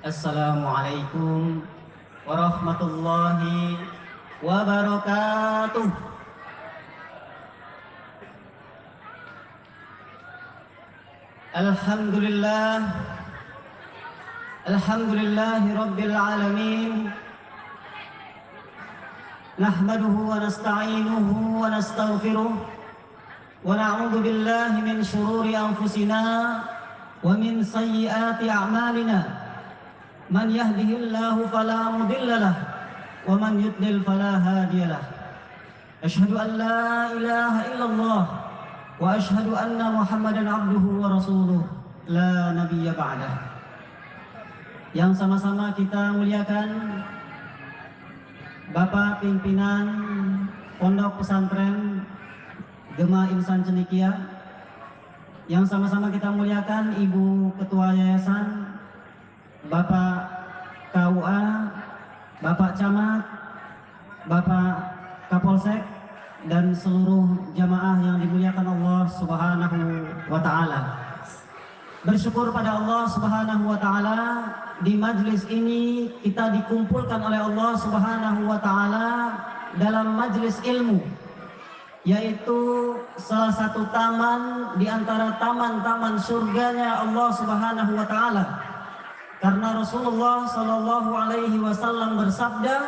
Assalamualaikum warahmatullahi wabarakatuh. Alhamdulillah, alhamdulillahi rabbil alamin. Nahmaduhu wa nasta'inuhu wa nastaghfiruh wa na'udzu billahi min shururi anfusina wa min sayyiati a'malina. Man yahdihillahu fala mudilla lahu wa man yudlil fala hadiya lahu. Asyhadu an la ilaha illallah wa asyhadu anna Muhammadan abduhu wa rasuluh la nabiyya ba'dah. Yang sama-sama kita muliakan Bapak Pimpinan Pondok Pesantren Gema Insan Cendekia, yang sama-sama kita muliakan Ibu Ketua Yayasan, Bapak KUA, Bapak Camat, Bapak Kapolsek, dan seluruh jamaah yang dimuliakan Allah Subhanahu wa Ta'ala. Bersyukur pada Allah Subhanahu wa Ta'ala, di majlis ini kita dikumpulkan oleh Allah Subhanahu wa Ta'ala dalam majlis ilmu, yaitu salah satu taman di antara taman-taman surganya Allah Subhanahu wa Ta'ala. Karena Rasulullah Shallallahu Alaihi Wasallam bersabda,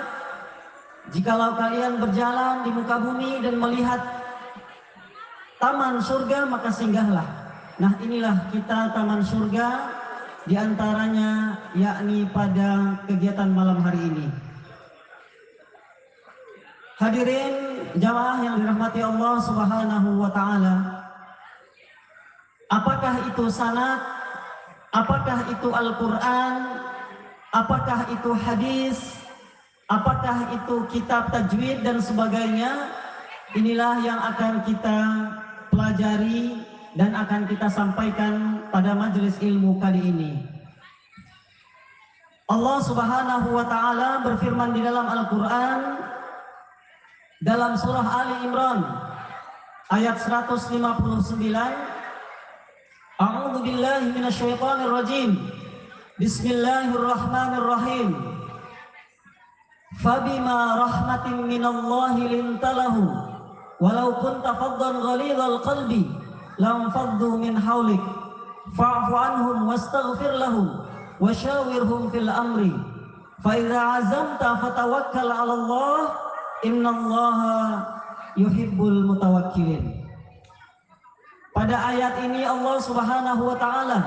jikalau kalian berjalan di muka bumi dan melihat taman surga, maka singgahlah. Nah, inilah kita taman surga, diantaranya yakni pada kegiatan malam hari ini. Hadirin jamaah yang dirahmati Allah Subhanahu wa Ta'ala, apakah itu sanad? Apakah itu Al-Quran? Apakah itu hadis? Apakah itu kitab tajwid dan sebagainya? Inilah yang akan kita pelajari dan akan kita sampaikan pada majelis ilmu kali ini. Allah Subhanahu wa Ta'ala berfirman di dalam Al-Quran, dalam surah Ali Imran ayat 159, A'udzu billahi minasyaitonir rajim. Bismillahirrahmanirrahim. Fabima rahmatin minallahi lintalahu walau kunta faddan ghalidhal qalbi lam faddu min hawlik fa'fu anhum wastaghfir lahum washawirhum fil amri fa idza azamta fatawakkal 'ala Allah innallaha yuhibbul mutawakkilin. Pada ayat ini Allah Subhanahu wa Ta'ala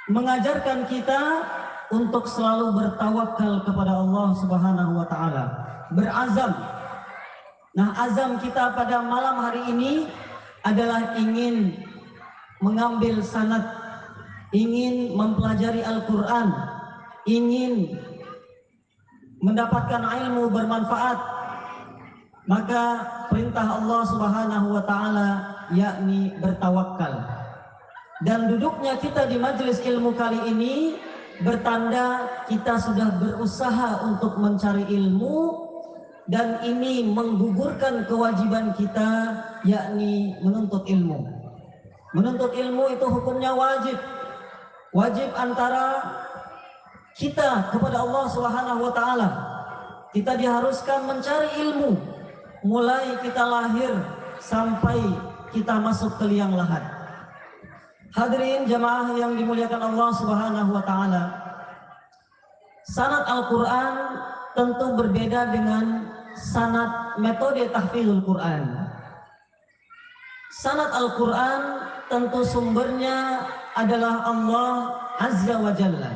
mengajarkan kita untuk selalu bertawakal kepada Allah Subhanahu wa Ta'ala, berazam. Nah, azam kita pada malam hari ini adalah ingin mengambil sanad, ingin mempelajari Al-Quran, ingin mendapatkan ilmu bermanfaat. Maka perintah Allah Subhanahu wa Ta'ala yakni bertawakal. Dan duduknya kita di majelis ilmu kali ini bertanda kita sudah berusaha untuk mencari ilmu, dan ini menggugurkan kewajiban kita yakni menuntut ilmu. Menuntut ilmu itu hukumnya wajib. Wajib antara kita kepada Allah Subhanahu wa Ta'ala. Kita diharuskan mencari ilmu mulai kita lahir sampai kita masuk ke liang lahat. Hadirin jamaah yang dimuliakan Allah Subhanahu wa Ta'ala, sanad Al-Quran tentu berbeda dengan sanad metode tahfizul Quran. Sanad Al-Quran tentu sumbernya adalah Allah Azza wa Jalla.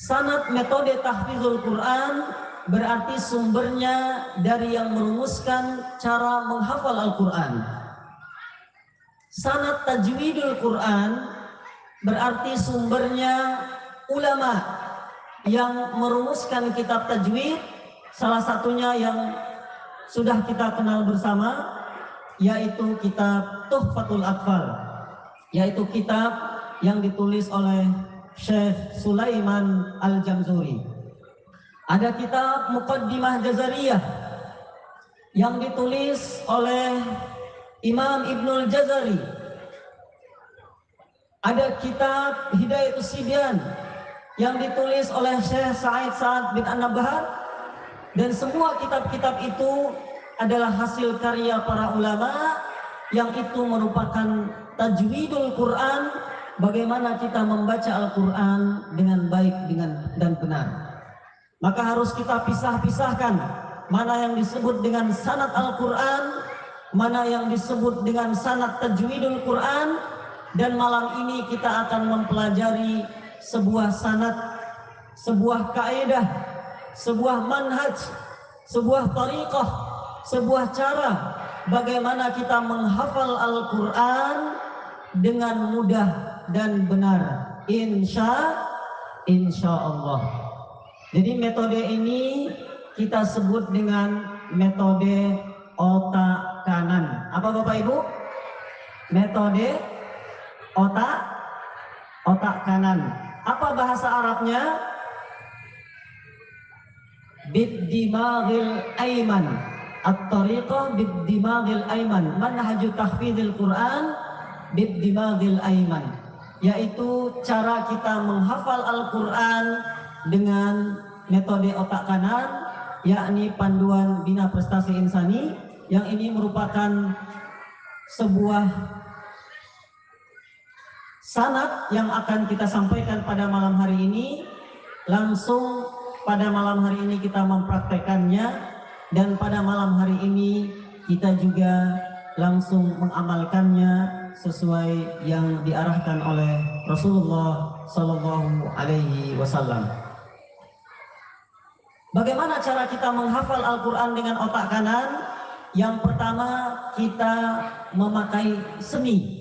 Sanad metode tahfizul Quran berarti sumbernya dari yang merumuskan cara menghafal Al-Quran. Sanad tajwidul Quran berarti sumbernya ulama yang merumuskan kitab tajwid, salah satunya yang sudah kita kenal bersama, yaitu kitab Tuhfatul Atfal, yaitu kitab yang ditulis oleh Syekh Sulaiman Al-Jamzuri. Ada kitab Muqaddimah Jazariyah yang ditulis oleh Imam Ibnul Jazari. Ada kitab Hidayatus Sibyan yang ditulis oleh Syekh Sa'id bin An-Nabhar, dan semua kitab-kitab itu adalah hasil karya para ulama yang itu merupakan tajwidul Quran, bagaimana kita membaca Al-Quran dengan baik dan benar. Maka harus kita pisahkan mana yang disebut dengan sanad Al-Quran, mana yang disebut dengan sanad tajwidul Quran. Dan malam ini kita akan mempelajari sebuah sanad, sebuah kaidah, sebuah manhaj, sebuah tariqah, sebuah cara bagaimana kita menghafal Al-Quran dengan mudah dan benar, insya Allah. Jadi metode ini kita sebut dengan metode otak kanan. Apa Bapak Ibu? Metode otak kanan. Apa bahasa Arabnya? Bid-dimagil aiman. At-tariqah bid-dimagil aiman. Manhaju tahfidil Quran bid-dimagil aiman. Yaitu cara kita menghafal Al-Quran dengan metode otak kanan, yakni panduan bina prestasi insani, yang ini merupakan sebuah sanad yang akan kita sampaikan pada malam hari ini. Langsung pada malam hari ini kita mempraktekannya, dan pada malam hari ini kita juga langsung mengamalkannya sesuai yang diarahkan oleh Rasulullah Sallallahu Alaihi Wasallam. Bagaimana cara kita menghafal Al-Quran dengan otak kanan? Yang pertama, kita memakai seni.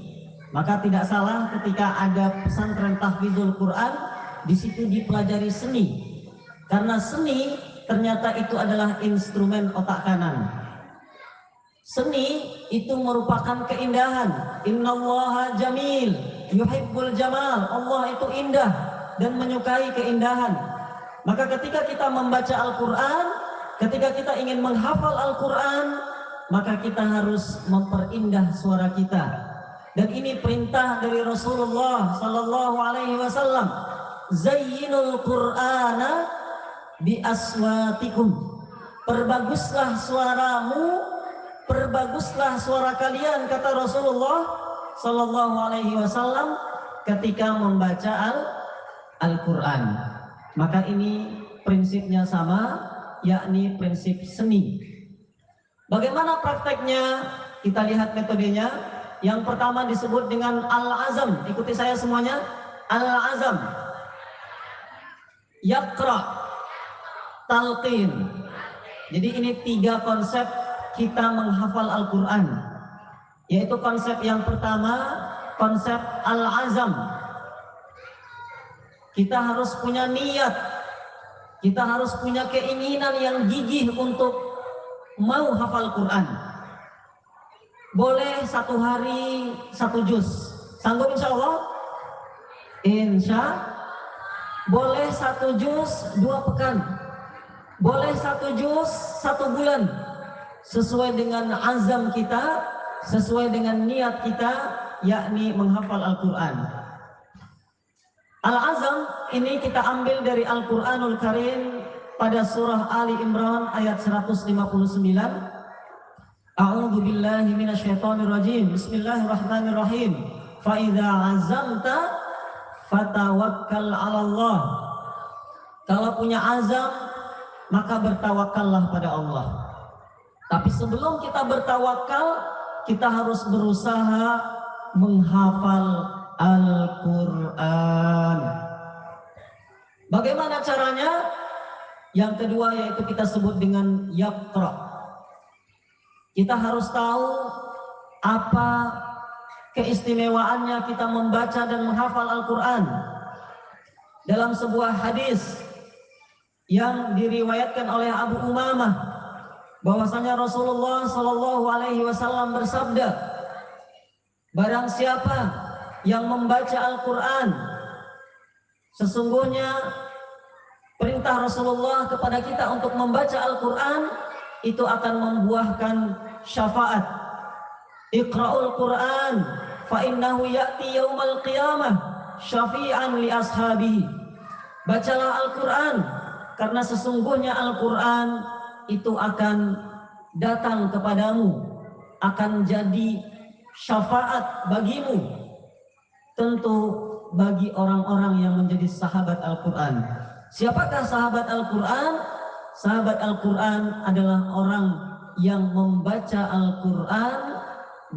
Maka tidak salah ketika ada pesantren tahfizul Quran, di situ dipelajari seni. Karena seni ternyata itu adalah instrumen otak kanan. Seni itu merupakan keindahan. Innallaha jamil yuhibbul jamal. Allah itu indah dan menyukai keindahan. Maka ketika kita membaca Al-Quran, ketika kita ingin menghafal Al-Quran, maka kita harus memperindah suara kita. Dan ini perintah dari Rasulullah Sallallahu Alaihi Wasallam. Zayyinul Qur'ana bi aswatikum. Perbaguslah suaramu, perbaguslah suara kalian, kata Rasulullah Sallallahu Alaihi Wasallam ketika membaca Al-Quran. Maka ini prinsipnya sama, yakni prinsip seni. Bagaimana prakteknya? Kita lihat metodenya. Yang pertama disebut dengan al-azam. Ikuti saya semuanya. Al-azam. Yaqra. Talqin. Jadi ini 3 konsep kita menghafal Al-Quran. Yaitu konsep yang pertama, konsep al-azam. Kita harus punya niat. Kita harus punya keinginan yang gigih untuk mau hafal Quran. Boleh 1 hari 1 juz. Sanggup insya Allah? Boleh 1 juz 2 pekan. Boleh 1 juz 1 bulan. Sesuai dengan azam kita, sesuai dengan niat kita, yakni menghafal Al-Quran. Al-azam ini kita ambil dari Al-Quranul Karim pada surah Ali Imran ayat 159. A'udzu billahi minasyaitonir rajim. Bismillahirrahmanirrahim. Fa idza azamta fatawakkal 'ala Allah. Kalau punya azam, maka bertawakallah pada Allah. Tapi sebelum kita bertawakal, kita harus berusaha menghafal Al-Quran. Bagaimana caranya? Yang kedua yaitu kita sebut dengan yaqra. Kita harus tahu apa keistimewaannya kita membaca dan menghafal Al-Quran. Dalam sebuah hadis yang diriwayatkan oleh Abu Umamah, bahwasanya Rasulullah Sallallahu Alaihi Wasallam bersabda, barang siapa yang membaca Al-Quran, sesungguhnya perintah Rasulullah kepada kita untuk membaca Al-Quran itu akan membuahkan syafaat. Iqra'ul Quran fa innahu ya'ti yaumal qiyamah syafi'an li ashabihi. Bacalah Al-Quran, karena sesungguhnya Al-Quran itu akan datang kepadamu, akan jadi syafaat bagimu, tentu bagi orang-orang yang menjadi sahabat Al-Quran. Siapakah sahabat Al-Quran? Sahabat Al-Quran adalah orang yang membaca Al-Quran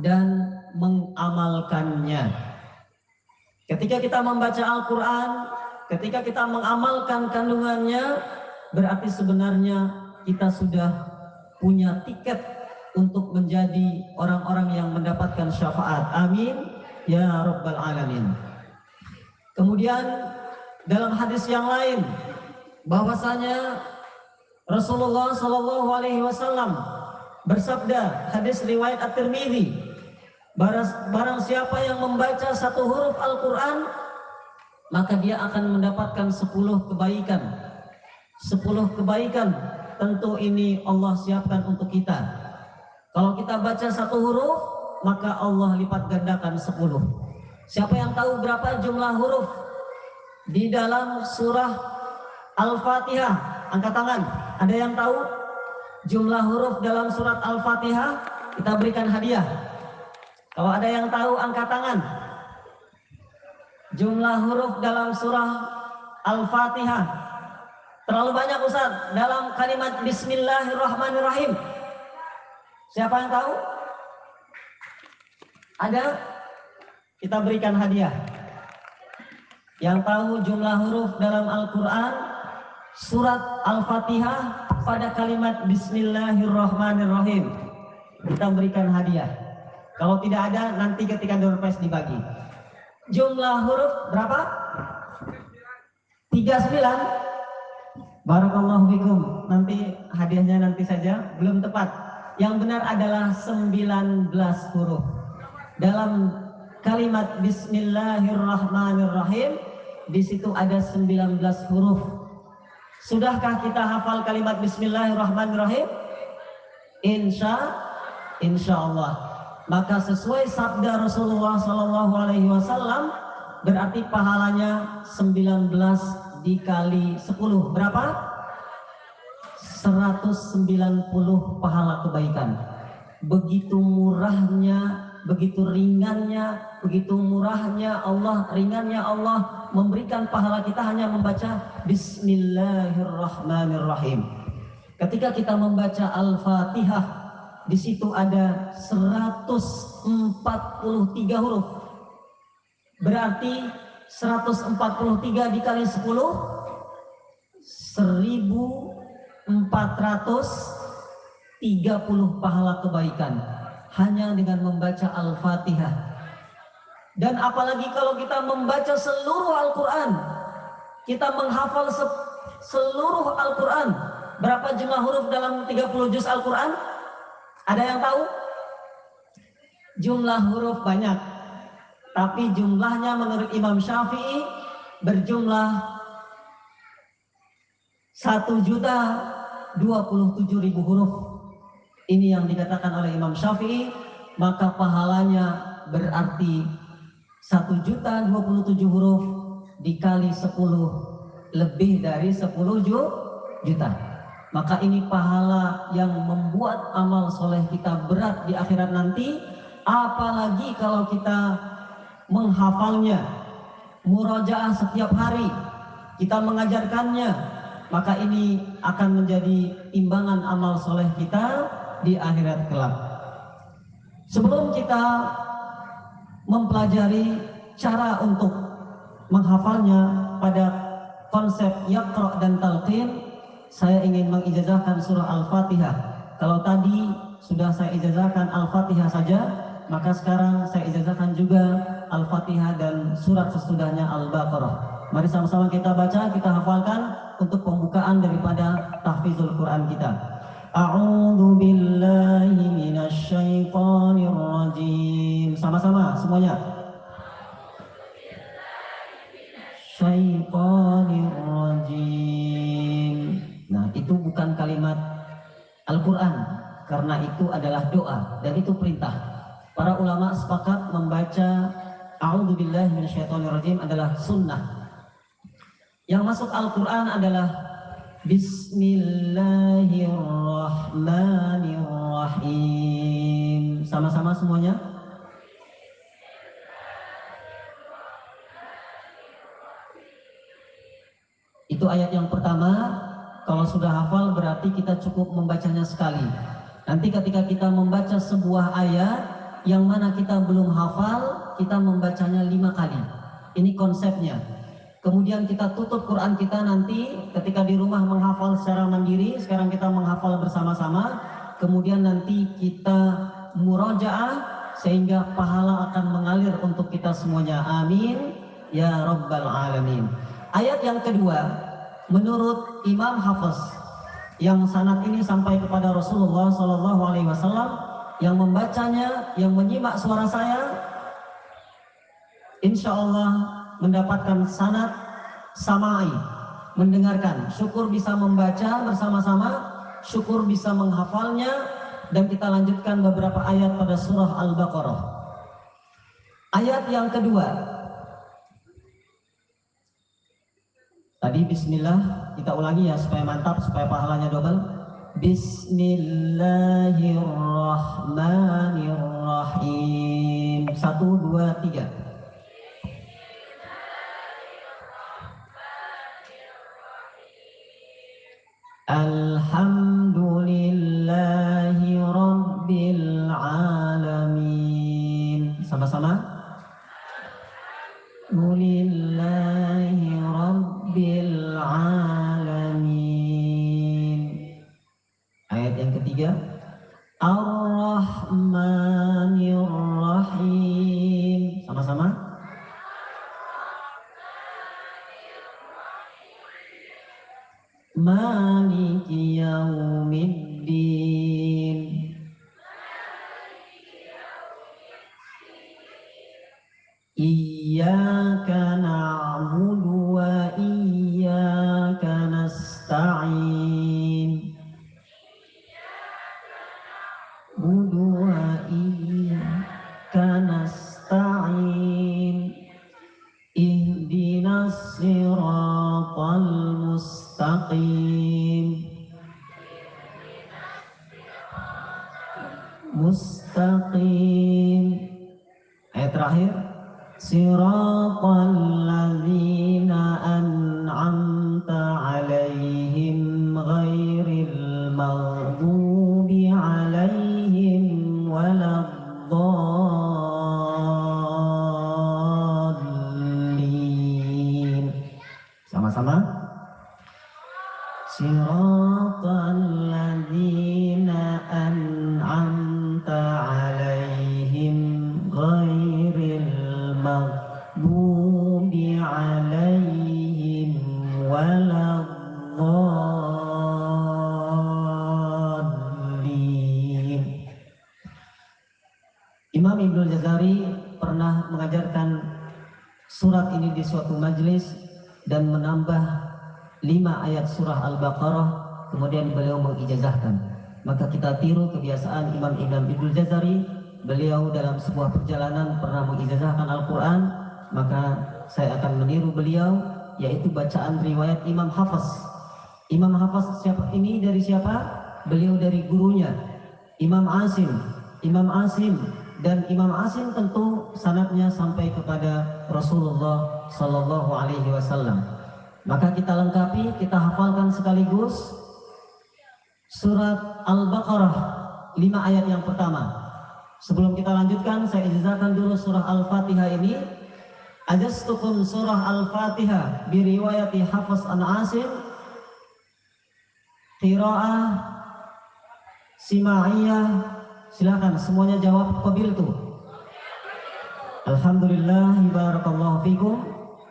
dan mengamalkannya. Ketika kita membaca Al-Quran, ketika kita mengamalkan kandungannya, berarti sebenarnya kita sudah punya tiket untuk menjadi orang-orang yang mendapatkan syafaat. Amin ya rabbal alamin. Kemudian dalam hadis yang lain bahwasanya Rasulullah Shallallahu Alaihi Wasallam bersabda, hadis riwayat At-Tirmidzi, barang siapa yang membaca satu huruf Al-Quran, maka dia akan mendapatkan 10 kebaikan. 10 kebaikan tentu ini Allah siapkan untuk kita. Kalau kita baca satu huruf, maka Allah lipat gandakan 10. Siapa yang tahu berapa jumlah huruf di dalam surah Al-Fatihah? Angkat tangan. Ada yang tahu jumlah huruf dalam surat Al-Fatihah? Kita berikan hadiah. Kalau ada yang tahu, angkat tangan. Jumlah huruf dalam surah Al-Fatihah terlalu banyak, Ustaz, dalam kalimat Bismillahirrahmanirrahim. Siapa yang tahu? Ada? Kita berikan hadiah. Yang tahu jumlah huruf dalam Al-Quran surat Al-Fatihah pada kalimat Bismillahirrahmanirrahim, kita berikan hadiah. Kalau tidak ada, nanti ketika door prize dibagi. Jumlah huruf berapa? 39. Barakallahu fikum. Nanti hadiahnya nanti saja, belum tepat. Yang benar adalah 19 huruf. Dalam kalimat Bismillahirrahmanirrahim, di situ ada 19 huruf. Sudahkah kita hafal kalimat Bismillahirrahmanirrahim? Insya Allah. Maka sesuai sabda Rasulullah Sallallahu Alaihi Wasallam, berarti pahalanya 19 dikali 10 berapa? 190 pahala kebaikan. Begitu murahnya, begitu ringannya, begitu murahnya Allah, ringannya Allah memberikan pahala kita hanya membaca Bismillahirrahmanirrahim. Ketika kita membaca Al-Fatihah, di situ ada 143 huruf. Berarti 143 dikali 10, 1430 pahala kebaikan hanya dengan membaca Al-Fatihah. Dan apalagi kalau kita membaca seluruh Al-Quran, kita menghafal seluruh Al-Quran. Berapa jumlah huruf dalam 30 juz Al-Quran? Ada yang tahu? Jumlah huruf banyak, tapi jumlahnya menurut Imam Syafi'i berjumlah 1.027.000 huruf. Ini yang dikatakan oleh Imam Syafi'i, maka pahalanya berarti 1.027.000 huruf dikali 10, lebih dari 10 juta. Maka ini pahala yang membuat amal soleh kita berat di akhirat nanti. Apalagi kalau kita menghafalnya, murajaah setiap hari, kita mengajarkannya, maka ini akan menjadi timbangan amal soleh kita di akhirat kelak. Sebelum kita mempelajari cara untuk menghafalnya pada konsep Yaqra' dan Talqin, saya ingin mengijazahkan surah Al-Fatihah. Kalau tadi sudah saya ijazahkan Al-Fatihah saja, maka sekarang saya ijazahkan juga Al-Fatihah dan surat sesudahnya Al-Baqarah. Mari sama-sama kita baca, kita hafalkan untuk pembukaan daripada tahfizul Quran kita. A'udzu billahi minasyaitonir rajim. Sama-sama semuanya. Syaitonir rajim. Nah, itu bukan kalimat Al-Quran, karena itu adalah doa dan itu perintah. Para ulama sepakat membaca A'udzubillahi minasyaitonirrajim adalah sunnah. Yang masuk Al-Quran adalah Bismillahirrahmanirrahim. Sama-sama semuanya. Itu ayat yang pertama. Kalau sudah hafal berarti kita cukup membacanya sekali. Nanti ketika kita membaca sebuah ayat yang mana kita belum hafal, kita membacanya 5 kali. Ini konsepnya. Kemudian kita tutup Quran kita nanti ketika di rumah menghafal secara mandiri. Sekarang kita menghafal bersama-sama. Kemudian nanti kita murojaah sehingga pahala akan mengalir untuk kita semuanya. Amin ya rabbal alamin. Ayat yang kedua, menurut Imam Hafiz, yang sanad ini sampai kepada Rasulullah SAW, yang membacanya, yang menyimak suara saya, insya Allah mendapatkan sanad samai, mendengarkan. Syukur bisa membaca bersama-sama, syukur bisa menghafalnya, dan kita lanjutkan beberapa ayat pada surah Al-Baqarah. Ayat yang kedua, tadi bismillah, kita ulangi ya supaya mantap, supaya pahalanya double. Bismillahirrahmanirrahim. 1, 2, 3. Alhamdulillahi rabbil alamin. Sama-sama. Alhamdulillahi rabbil alamin. Ayat yang ketiga, Ar-Rahmanir-Rahim. Sama-sama. Maliki yaumiddin. Iyyaka na'budu wa iyyaka nasta'in. Budu wa iyyaka nasta'in. Ihdinas siratal mustaqim. Mustaqim. Ayat terakhir, Siratal ladzina an'amta 'alaihim ghairil maghdubi 'alaihim waladdallin. Sama-sama. Siratal ladzina an'amta 'alaihim ghairil maghdubi 'alaihim waladdallin. Imam Ibnu Jazari pernah mengajarkan surat ini di suatu majelis dan menambah 5 ayat surah Al-Baqarah, kemudian beliau mengijazahkan. Maka kita tiru kebiasaan Imam Ibnu Jazari. Beliau dalam sebuah perjalanan pernah mengijazahkan Al-Quran, maka saya akan meniru beliau, yaitu bacaan riwayat Imam Hafiz. Imam Hafiz siapa ini? Dari siapa? Beliau dari gurunya Imam Asim. Imam Asim, dan Imam Asim tentu sanadnya sampai kepada Rasulullah Sallallahu Alaihi Wasallam. Maka kita lengkapi, kita hafalkan sekaligus surat Al-Baqarah 5 ayat yang pertama. Sebelum kita lanjutkan, saya ijazahkan dulu surah Al-Fatihah ini. Ajastukum surah Al-Fatihah biriwayati Hafiz an Asim, qiraah Simaiyah. Silakan semuanya jawab qabiltu. Alhamdulillah, barakallahu fikum.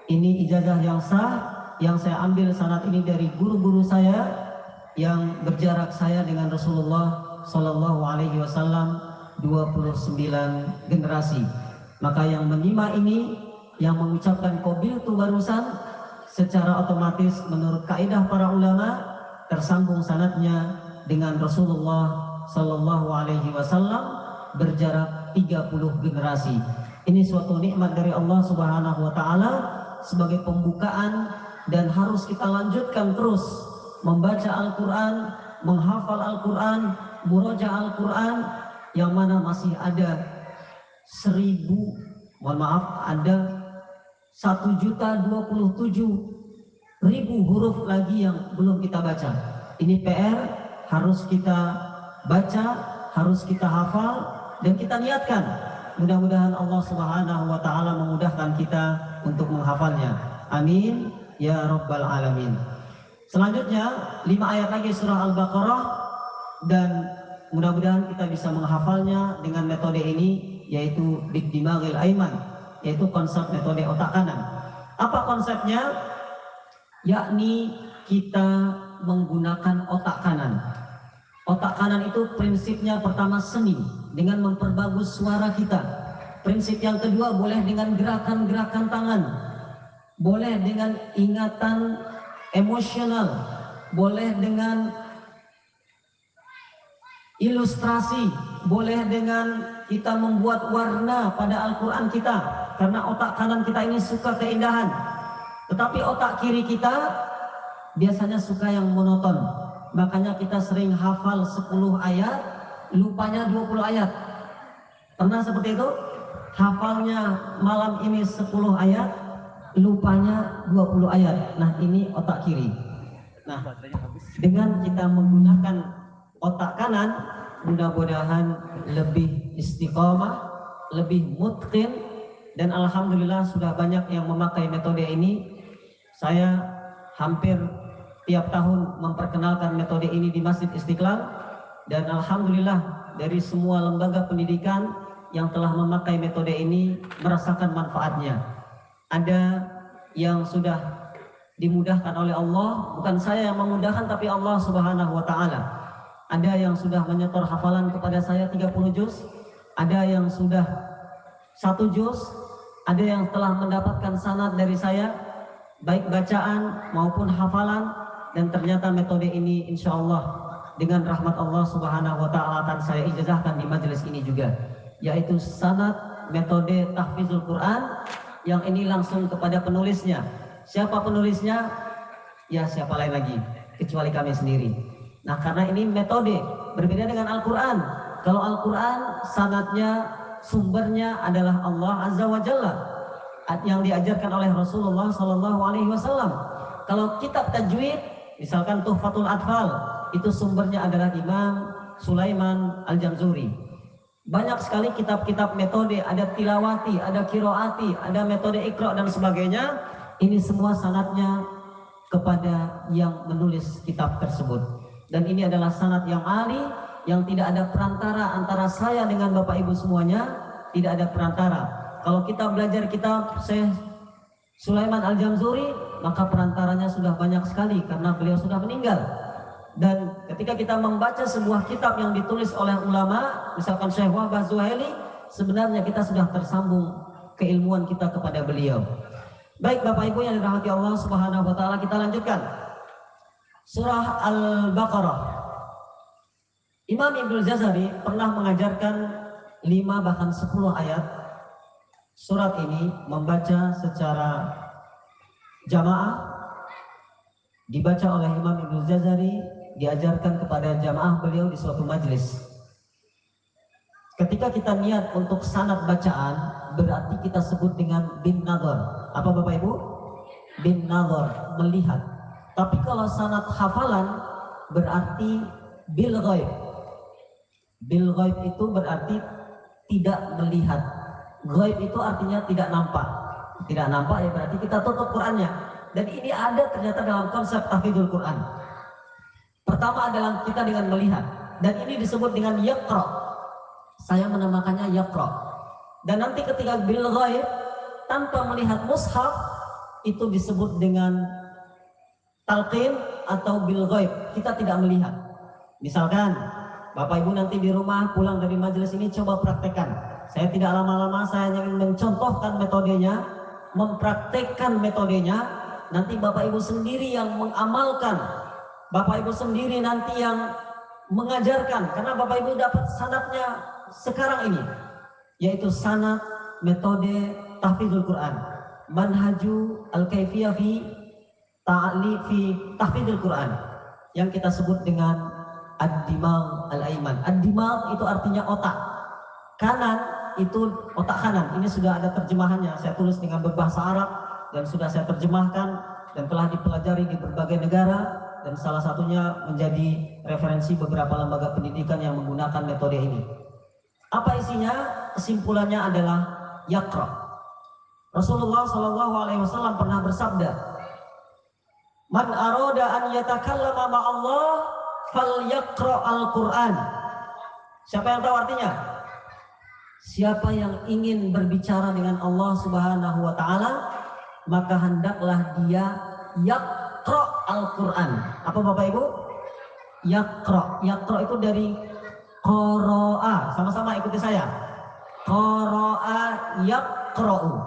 Ini ijazah yang sah yang saya ambil sanad ini dari guru-guru saya yang berjarak saya dengan Rasulullah Sallallahu Alaihi Wasallam 29 generasi. Maka yang menyimak ini, yang mengucapkan qabil itu barusan, secara otomatis menurut kaidah para ulama tersambung sanadnya dengan Rasulullah Sallallahu Alaihi Wasallam berjarak 30 generasi. Ini suatu nikmat dari Allah Subhanahu Wa Taala sebagai pembukaan dan harus kita lanjutkan terus membaca Al-Quran, menghafal Al-Quran, murojaah Al-Quran, yang mana masih ada 1.027.000 huruf lagi yang belum kita baca. Ini PR, harus kita baca, harus kita hafal, dan kita niatkan. Mudah-mudahan Allah Subhanahu wa Ta'ala memudahkan kita untuk menghafalnya. Amin ya Rabbal Alamin. Selanjutnya 5 ayat lagi surah Al-Baqarah, dan mudah-mudahan kita bisa menghafalnya dengan metode ini, yaitu bid-dimagil aiman, yaitu konsep metode otak kanan. Apa konsepnya? Yakni kita menggunakan otak kanan. Otak kanan itu prinsipnya pertama seni, dengan memperbagus suara kita. Prinsip yang kedua boleh dengan gerakan-gerakan tangan, boleh dengan ingatan emosional, boleh dengan ilustrasi, boleh dengan kita membuat warna pada Al-Quran kita, karena otak kanan kita ini suka keindahan. Tetapi otak kiri kita biasanya suka yang monoton, makanya kita sering hafal 10 ayat, lupanya 20 ayat. Pernah seperti itu? Hafalnya malam ini 10 ayat, lupanya 20 ayat. Nah, ini otak kiri. Nah, dengan kita menggunakan otak kanan, mudah-mudahan lebih istiqomah, lebih mutqin, dan alhamdulillah sudah banyak yang memakai metode ini. Saya hampir tiap tahun memperkenalkan metode ini di Masjid Istiqlal, dan alhamdulillah dari semua lembaga pendidikan yang telah memakai metode ini merasakan manfaatnya. Ada yang sudah dimudahkan oleh Allah, bukan saya yang memudahkan tapi Allah Subhanahu wa Ta'ala. Ada yang sudah menyetor hafalan kepada saya 30 juz, ada yang sudah 1 juz, ada yang telah mendapatkan sanad dari saya, baik bacaan maupun hafalan, dan ternyata metode ini insya Allah dengan rahmat Allah Subhanahu wa Ta'ala akan saya ijazahkan di majelis ini juga, yaitu sanad metode tahfizul Quran, yang ini langsung kepada penulisnya. Siapa penulisnya? Ya, siapa lain lagi kecuali kami sendiri. Nah, karena ini metode berbeda dengan Al-Quran. Kalau Al-Quran sanadnya, sumbernya adalah Allah Azza wa Jalla, yang diajarkan oleh Rasulullah SAW. Kalau kitab tajwid, misalkan Tuhfatul Atfal, itu sumbernya adalah Imam Sulaiman Al-Jamzuri. Banyak sekali kitab-kitab metode, ada tilawati, ada kiroati, ada metode ikro dan sebagainya. Ini semua sanadnya kepada yang menulis kitab tersebut. Dan ini adalah sanad yang ali, yang tidak ada perantara antara saya dengan Bapak Ibu semuanya, tidak ada perantara. Kalau kita belajar kitab Syekh Sulaiman Al-Jamzuri, maka perantaranya sudah banyak sekali karena beliau sudah meninggal. Dan ketika kita membaca sebuah kitab yang ditulis oleh ulama, misalkan Syekh Wahbah Zuhaili, sebenarnya kita sudah tersambung keilmuan kita kepada beliau. Baik Bapak Ibu yang dirahmati Allah Subhanahu wa Ta'ala, kita lanjutkan surah Al-Baqarah. Imam Ibnul Jazari pernah mengajarkan 5 bahkan 10 ayat surat ini, membaca secara jamaah, dibaca oleh Imam Ibnul Jazari, diajarkan kepada jamaah beliau di suatu majlis. Ketika kita niat untuk sanad bacaan, berarti kita sebut dengan bin nazar. Apa Bapak Ibu? Bin nazar, melihat. Tapi kalau sanad hafalan berarti bil ghaib. Bil ghaib itu berarti tidak melihat. Ghaib itu artinya tidak nampak. Tidak nampak ya berarti kita tutup Qur'annya. Dan ini ada ternyata dalam konsep tahfidzul Quran. Pertama adalah kita dengan melihat, dan ini disebut dengan yaqra. Saya menamakannya yaqra. Dan nanti ketika bil ghaib, tanpa melihat mushaf, itu disebut dengan talqin atau bil ghaib. Kita tidak melihat. Misalkan Bapak Ibu nanti di rumah pulang dari majelis ini coba praktekkan. Saya tidak lama-lama, saya hanya mencontohkan metodenya, mempraktekkan metodenya. Nanti Bapak Ibu sendiri yang mengamalkan, Bapak Ibu sendiri nanti yang mengajarkan, karena Bapak Ibu dapat sanadnya sekarang ini, yaitu sanad metode tahfidzul Quran, manhaju al-kaifiyah fi fi tahfidil Quran yang kita sebut dengan ad-dimag al-aiman. Ad-dimag itu artinya otak. Kanan itu otak kanan. Ini sudah ada terjemahannya. Saya tulis dengan berbahasa Arab dan sudah saya terjemahkan dan telah dipelajari di berbagai negara, dan salah satunya menjadi referensi beberapa lembaga pendidikan yang menggunakan metode ini. Apa isinya? Kesimpulannya adalah yaqra. Rasulullah SAW pernah bersabda, "Man arada an yatakallama ma'allah falyaqra al-Qur'an." Siapa yang tahu artinya? Siapa yang ingin berbicara dengan Allah Subhanahu wa taala, maka hendaklah dia yaqra al-Qur'an. Apa Bapak Ibu? Yaqra. Yaqra itu dari qara'a. Sama-sama ikuti saya. Qara'a yaqra'u.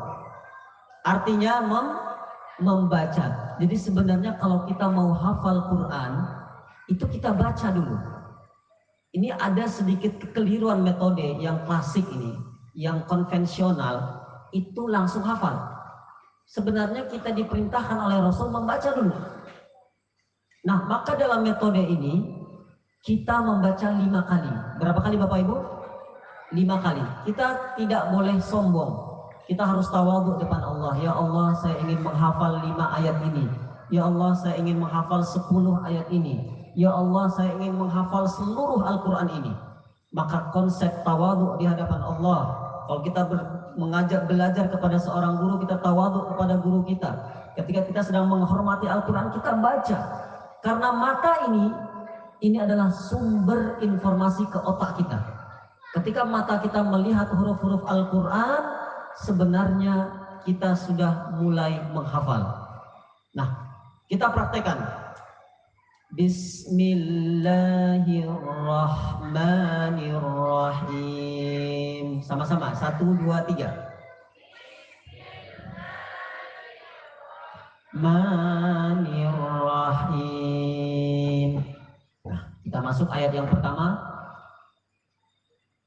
Artinya membaca. Jadi sebenarnya kalau kita mau hafal Quran, itu kita baca dulu. Ini ada sedikit kekeliruan metode yang klasik ini, yang konvensional, itu langsung hafal. Sebenarnya kita diperintahkan oleh Rasul membaca dulu. Nah, maka dalam metode ini kita membaca 5 kali. Berapa kali Bapak Ibu? 5 kali. Kita tidak boleh sombong. Kita harus tawadhu depan Allah. Ya Allah, saya ingin menghafal 5 ayat ini. Ya Allah, saya ingin menghafal 10 ayat ini. Ya Allah, saya ingin menghafal seluruh Al-Quran ini. Maka konsep tawadhu di hadapan Allah. Kalau kita belajar kepada seorang guru, kita tawadhu kepada guru kita. Ketika kita sedang menghormati Al-Quran, kita baca. Karena mata ini adalah sumber informasi ke otak kita. Ketika mata kita melihat huruf-huruf Al-Quran, sebenarnya kita sudah mulai menghafal. Nah, kita praktekkan. Bismillahirrahmanirrahim. Sama-sama. 1, 2, 3. Manirrahim. Nah, kita masuk ayat yang pertama.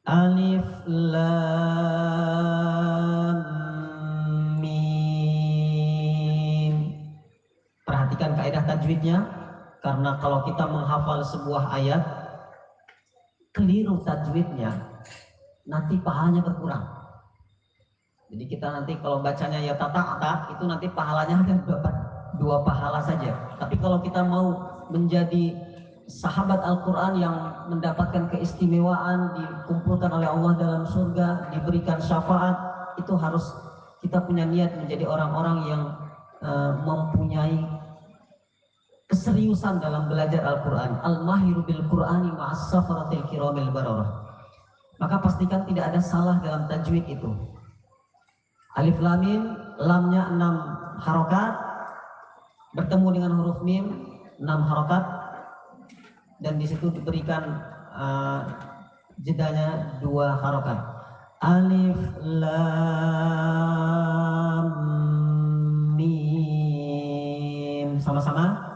Alif Lam Mim. Perhatikan kaidah tajwidnya. Karena kalau kita menghafal sebuah ayat, keliru tajwidnya, nanti pahalanya berkurang. Jadi kita nanti kalau bacanya ya tata, itu nanti pahalanya hanya dapat 2 pahala saja. Tapi kalau kita mau menjadi sahabat Al-Quran yang mendapatkan keistimewaan, dikumpulkan oleh Allah dalam surga, diberikan syafaat, itu harus kita punya niat menjadi orang-orang yang mempunyai keseriusan dalam belajar Al-Quran. Al-mahiru bil Qur'ani ma'as safaratil kiramil bararah. Maka pastikan tidak ada salah dalam tajwid itu. Alif Lam Mim, lamnya 6 harokat, bertemu dengan huruf mim 6 harokat, dan di situ diberikan jedanya 2 harokat. Alif Lam Mim. Sama-sama.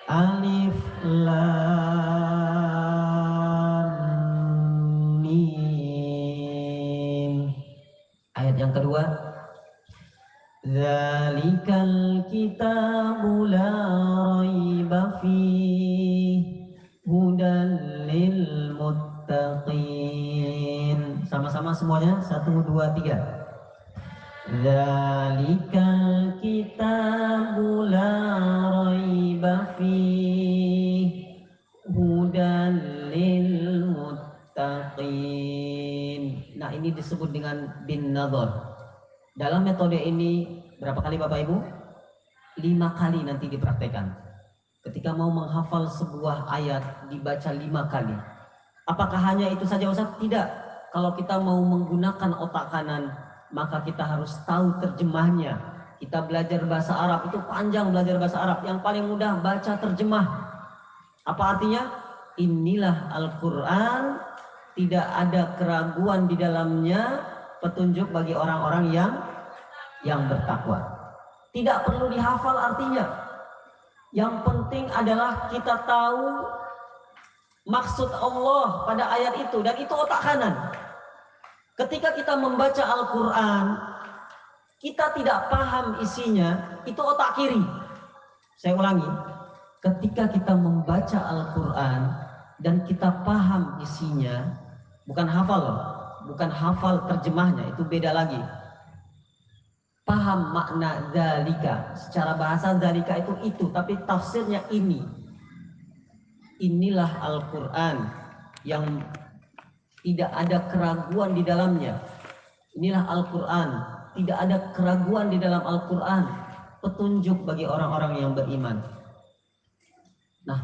Alif Lam Mim. Ayat yang kedua. Dzalikal kitabu la raiba fihi hudan lil muttaqin. Sama-sama semuanya. 1, 2, 3. Dzalikal kitabu la raiba fihi hudan lil muttaqin. Nah, ini disebut dengan bin nadhar. Dalam metode ini berapa kali Bapak Ibu? 5 kali nanti dipraktekkan. Ketika mau menghafal sebuah ayat dibaca 5 kali. Apakah hanya itu saja Ustaz? Tidak. Kalau kita mau menggunakan otak kanan, maka kita harus tahu terjemahnya. Kita belajar bahasa Arab, itu panjang belajar bahasa Arab. Yang paling mudah baca terjemah. Apa artinya? Inilah Al-Quran, tidak ada keraguan di dalamnya, petunjuk bagi orang-orang yang bertakwa. Tidak perlu dihafal artinya. Yang penting adalah kita tahu maksud Allah pada ayat itu, dan itu otak kanan. Ketika kita membaca Al-Quran, kita tidak paham isinya, itu otak kiri. Saya ulangi, ketika kita membaca Al-Quran dan kita paham isinya, bukan hafal loh, bukan hafal terjemahnya, itu beda lagi. Paham makna dzalika, secara bahasa dzalika itu, tapi tafsirnya ini. Inilah Al-Quran yang tidak ada keraguan di dalamnya. Inilah Al-Quran, tidak ada keraguan di dalam Al-Quran, petunjuk bagi orang-orang yang beriman. Nah,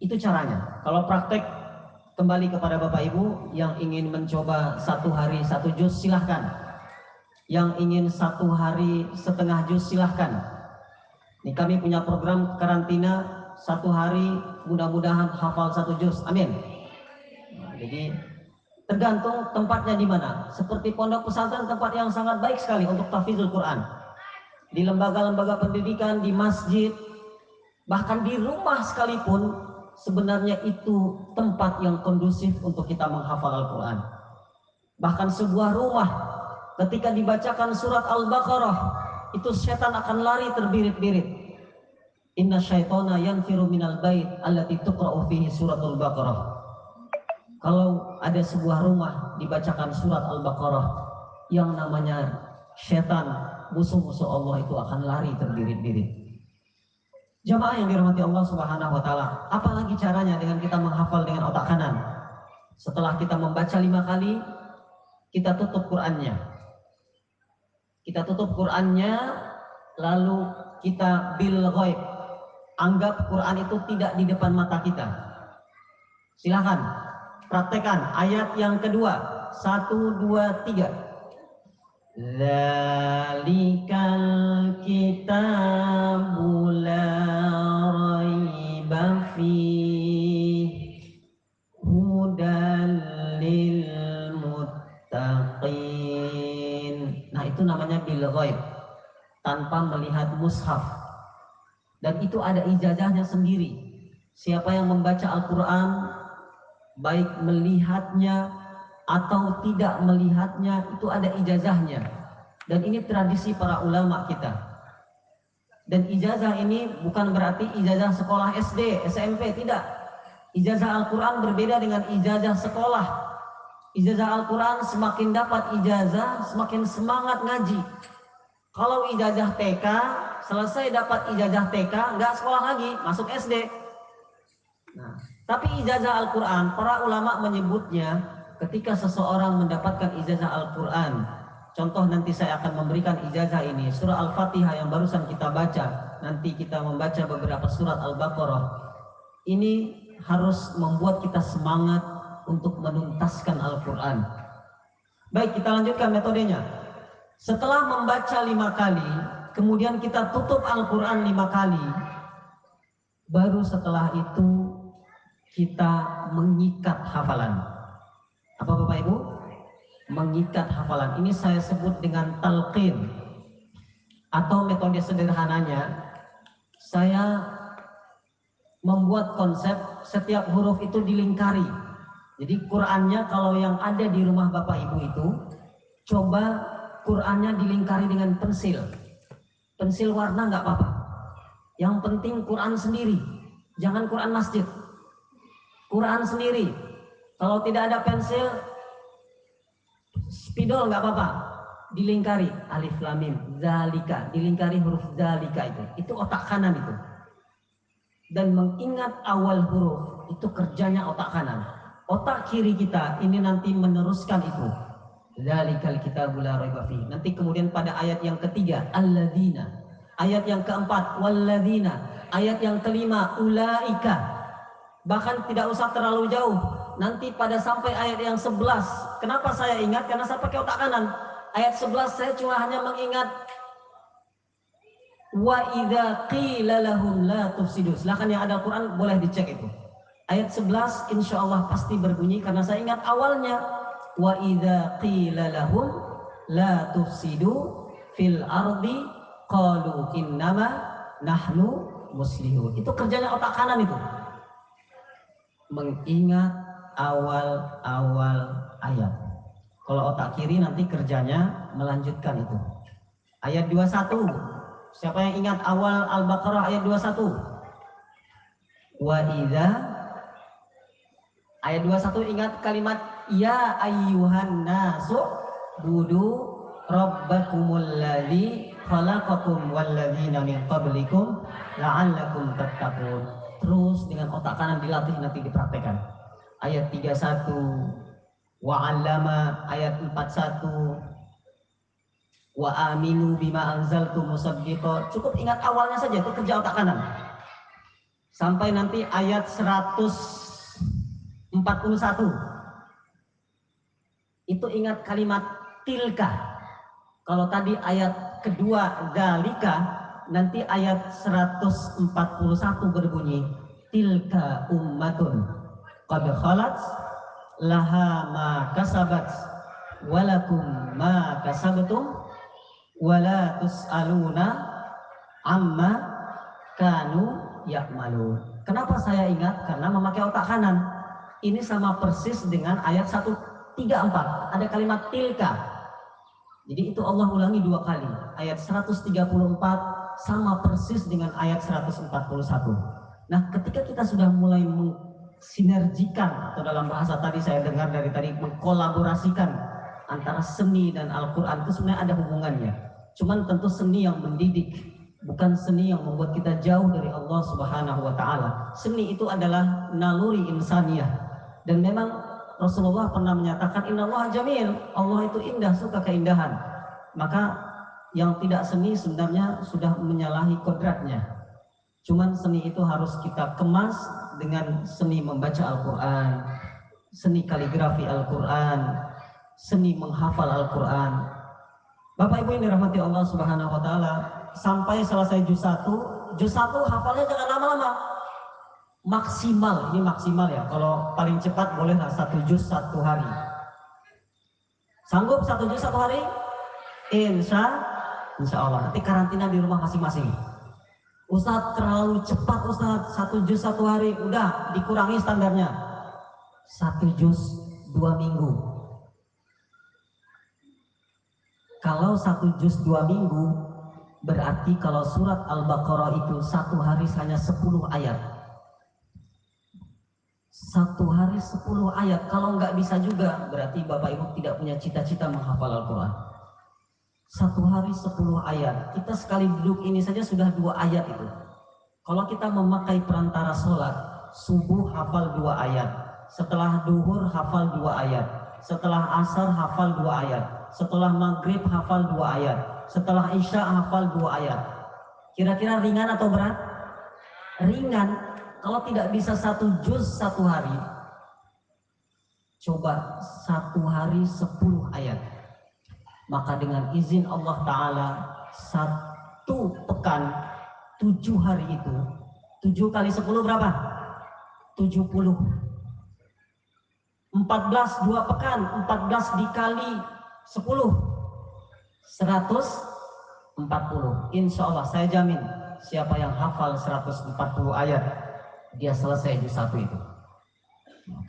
itu caranya. Kalau praktek, kembali kepada Bapak Ibu yang ingin mencoba 1 hari 1 juz, silahkan. Yang ingin 1 hari setengah juz, silahkan. Ini kami punya program karantina 1 hari, mudah-mudahan hafal 1 juz. Amin. Jadi tergantung tempatnya di mana. Seperti pondok pesantren, tempat yang sangat baik sekali untuk tahfidzul Quran. Di lembaga-lembaga pendidikan, di masjid, bahkan di rumah sekalipun, sebenarnya itu tempat yang kondusif untuk kita menghafal Al-Quran. Bahkan sebuah rumah, ketika dibacakan surat Al-Baqarah, itu setan akan lari terbirit-birit. Inna syaitona yanfiru minal bait allati tuqra'u fihi suratul Baqarah. Kalau ada sebuah rumah dibacakan surat Al-Baqarah, yang namanya setan, musuh-musuh Allah itu akan lari terbirit-birit. Jamaah yang dirahmati Allah Subhanahu wa taala, apalagi caranya dengan kita menghafal dengan otak kanan? Setelah kita membaca 5 kali, kita tutup Qur'annya. Kita tutup Qur'annya, lalu kita bil ghaib. Anggap Quran itu tidak di depan mata kita. Silakan praktekkan ayat yang kedua. 1, 2, 3. Dzalikal kitabu la raiba fihi hudal lil muttaqin. Nah, itu namanya bil ghaib, tanpa melihat mushaf. Dan itu ada ijazahnya sendiri. Siapa yang membaca Al-Quran, baik melihatnya atau tidak melihatnya, itu ada ijazahnya. Dan ini tradisi para ulama kita. Dan ijazah ini bukan berarti ijazah sekolah SD, SMP, tidak. Ijazah Al-Quran berbeda dengan ijazah sekolah. Ijazah Al-Quran semakin dapat ijazah, semakin semangat ngaji. Kalau ijazah TK, selesai dapat ijazah TK, nggak sekolah lagi, masuk SD. Nah, tapi ijazah Al-Quran, para ulama menyebutnya ketika seseorang mendapatkan ijazah Al-Quran. Contoh, nanti saya akan memberikan ijazah ini, surah Al-Fatihah yang barusan kita baca. Nanti kita membaca beberapa surat Al-Baqarah. Ini harus membuat kita semangat untuk menuntaskan Al-Quran. Baik, kita lanjutkan metodenya. Setelah membaca 5 kali, kemudian kita tutup Al-Quran 5 kali, baru setelah itu kita mengikat hafalan. Apa Bapak Ibu? Mengikat hafalan. Ini saya sebut dengan talqin. Atau metode sederhananya, saya membuat konsep setiap huruf itu dilingkari. Jadi Qurannya, kalau yang ada di rumah Bapak Ibu itu, coba Qurannya dilingkari dengan pensil. Pensil warna nggak apa-apa. Yang penting Quran sendiri. Jangan Quran masjid. Quran sendiri. Kalau tidak ada pensil, spidol nggak apa-apa. Dilingkari alif lam mim, zalika. Dilingkari huruf zalika itu. Itu otak kanan itu. Dan mengingat awal huruf itu kerjanya otak kanan. Otak kiri kita ini nanti meneruskan itu. Dzalikal kitabu la raiba fihi. Nanti kemudian pada ayat yang ketiga, alladzina. Ayat yang keempat, walladzina. Ayat yang kelima, ulaika. Bahkan tidak usah terlalu jauh. Nanti pada sampai ayat yang 11. Kenapa saya ingat? Karena saya pakai otak kanan. Ayat 11 saya cuma hanya mengingat wa idza qila lahum la tufsidu. Silakan yang ada Al-Qur'an boleh dicek itu. Ayat 11 insya Allah pasti berbunyi karena saya ingat awalnya. Wa idza qila lahum la tufsidu fil ardi qalu innama nahnu muslihun. Itu kerjanya otak kanan itu. Mengingat awal-awal ayat. Kalau otak kiri nanti kerjanya melanjutkan itu. Ayat 21. Siapa yang ingat awal Al-Baqarah ayat 21? Wa idza, ayat 21 ingat kalimat ya ayyuhan nasu budu rabbakumul ladzi khalaqakum walladzina min qablikum la'allakum tattaqun. Terus dengan otak kanan dilatih, nanti dipraktekkan. Ayat 31 wa 'allama, ayat 41 wa aminu bima anzaltu musaddiqan. Cukup ingat awalnya saja, itu kerja otak kanan. Sampai nanti ayat 141. Itu ingat kalimat tilka. Kalau tadi ayat kedua dalika, nanti ayat 141 berbunyi tilka ummatun qad khalat laha ma kasabat walakum ma kasabtum wala tus'aluna amma kanu ya'malun. Kenapa saya ingat? Karena memakai otak kanan. Ini sama persis dengan ayat 134. Ada kalimat tilka. Jadi itu Allah ulangi 2 kali. Ayat 134 sama persis dengan ayat 141. Nah, ketika kita sudah mulai mensinergikan, atau dalam bahasa tadi saya dengar dari tadi, mengkolaborasikan antara seni dan Al-Quran, itu sebenarnya ada hubungannya. Cuman tentu seni yang mendidik, bukan seni yang membuat kita jauh dari Allah Subhanahu wa Ta'ala. Seni itu adalah naluri insaniyah, dan memang Rasulullah pernah menyatakan innallaha jamil, Allah itu indah, suka keindahan. Maka yang tidak seni sebenarnya sudah menyalahi kodratnya. Cuman seni itu harus kita kemas dengan seni membaca Al-Quran, seni kaligrafi Al-Quran, seni menghafal Al-Quran. Bapak Ibu yang dirahmati Allah Subhanahu wa Ta'ala, sampai selesai juz 1 hafalnya jangan lama-lama. Maksimal, ini maksimal ya. Kalau paling cepat bolehlah 1 juz 1 hari. Sanggup 1 juz 1 hari? Insya Allah. Nanti karantina di rumah masing-masing. Ustadz terlalu cepat Ustadz, 1 juz 1 hari. Udah dikurangi standarnya, 1 juz 2 minggu. Kalau 1 juz 2 minggu, berarti kalau surat Al-Baqarah itu 1 hari hanya 10 ayat. 1 hari 10 ayat. Kalau nggak bisa juga, berarti Bapak Ibu tidak punya cita-cita menghafal Al-Quran. 1 hari 10 ayat. Kita sekali duduk ini saja sudah 2 ayat itu. Kalau kita memakai perantara sholat, subuh hafal 2 ayat, setelah duhur hafal 2 ayat, setelah asar hafal 2 ayat, setelah maghrib hafal 2 ayat, setelah isya hafal 2 ayat. Kira-kira ringan atau berat? Ringan. Kalau tidak bisa 1 juz 1 hari, coba 1 hari 10 ayat. Maka dengan izin Allah Ta'ala, 1 pekan 7 hari itu, 7 kali 10 berapa? 70. 14 2 pekan, 14 dikali 10, 140. Insya Allah saya jamin, siapa yang hafal 140 ayat, dia selesai juz 1 itu.